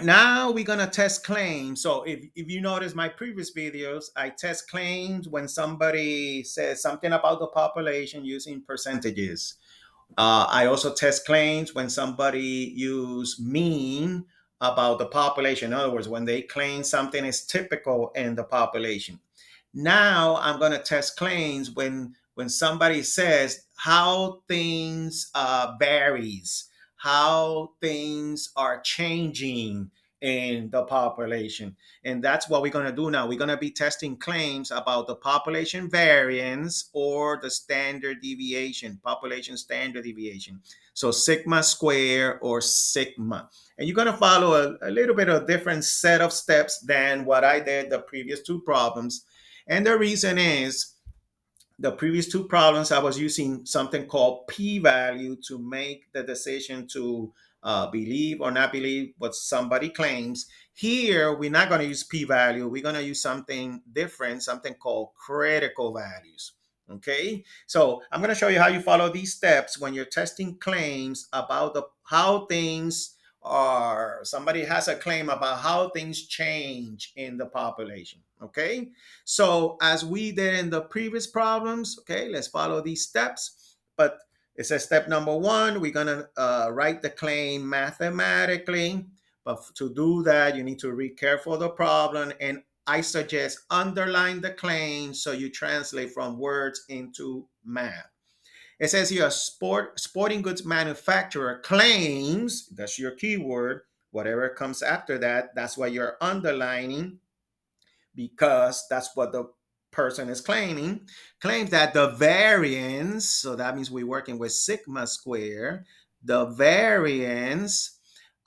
Now we're gonna test claims. So if you notice my previous videos, I test claims when somebody says something about the population using percentages. I also test claims when somebody use mean about the population. In other words, when they claim something is typical in the population. Now I'm going to test claims when somebody says how things varies, how things are changing in the population. And that's what we're going to do now. We're going to be testing claims about the population variance or the standard deviation, population standard deviation. So sigma square or sigma. And you're going to follow a little bit of different set of steps than what I did the previous two problems. And the reason is the previous two problems, I was using something called p-value to make the decision to believe or not believe what somebody claims. Here, we're not going to use p-value. We're going to use something different, something called critical values. Okay, so I'm going to show you how you follow these steps when you're testing claims about how things are. Somebody has a claim about how things change in the population. Okay, so as we did in the previous problems, okay, let's follow these steps. But it says step number one, we're gonna write the claim mathematically. But to do that, you need to read careful the problem. And I suggest underline the claim so you translate from words into math. It says here, a sporting goods manufacturer claims, that's your keyword, whatever comes after that, that's what you're underlining because that's what the person is claims that the variance, so that means we're working with sigma square, the variance,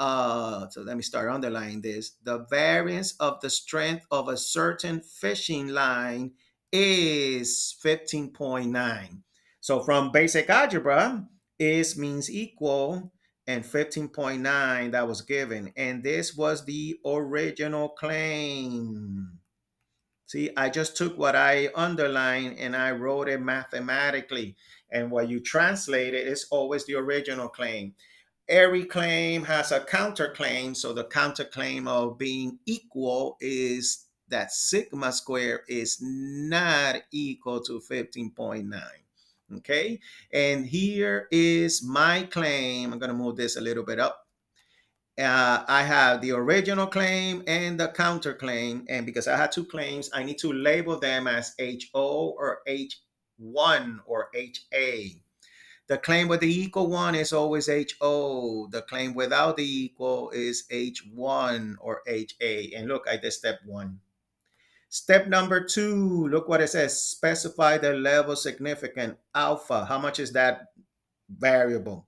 so let me start underlining this, the variance of the strength of a certain fishing line is 15.9. So from basic algebra, is means equal and 15.9 that was given. And this was the original claim. See, I just took what I underlined and I wrote it mathematically. And what you translate it is always the original claim. Every claim has a counterclaim. So the counterclaim of being equal is that sigma square is not equal to 15.9. Okay. And here is my claim. I'm going to move this a little bit up. I have the original claim and the counterclaim. And because I had two claims, I need to label them as HO or H1 or HA. The claim with the equal one is always HO. The claim without the equal is H1 or HA. And look, I did step one. Step number two, look what it says. Specify the level significant alpha. How much is that variable?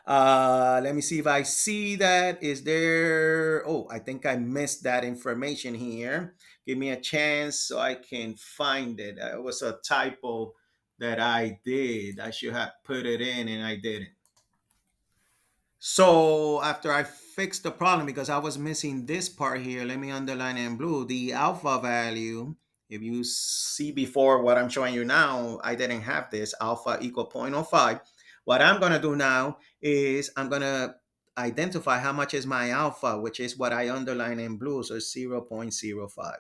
Let me see if I see that. Is there? Oh, I think I missed that information here. Give me a chance so I can find it. It was a typo that I did. I should have put it in and I didn't. So after I fixed the problem, because I was missing this part here, let me underline in blue. The alpha value, if you see before what I'm showing you now, I didn't have this alpha equal 0.05. What I'm going to do now is I'm going to identify how much is my alpha, which is what I underline in blue. So it's 0.05.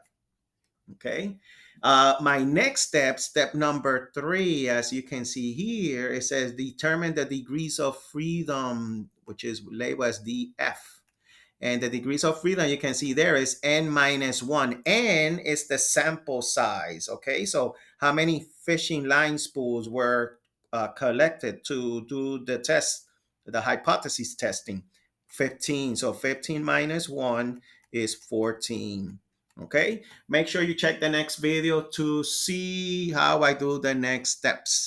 Okay. My next step, step number three, as you can see here, it says determine the degrees of freedom, which is labeled as DF. And the degrees of freedom you can see there is n minus 1. N is the sample size. Okay, so how many fishing line spools were collected to do the test, the hypothesis testing? 15. So 15 minus 1 is 14. Okay, make sure you check the next video to see how I do the next steps.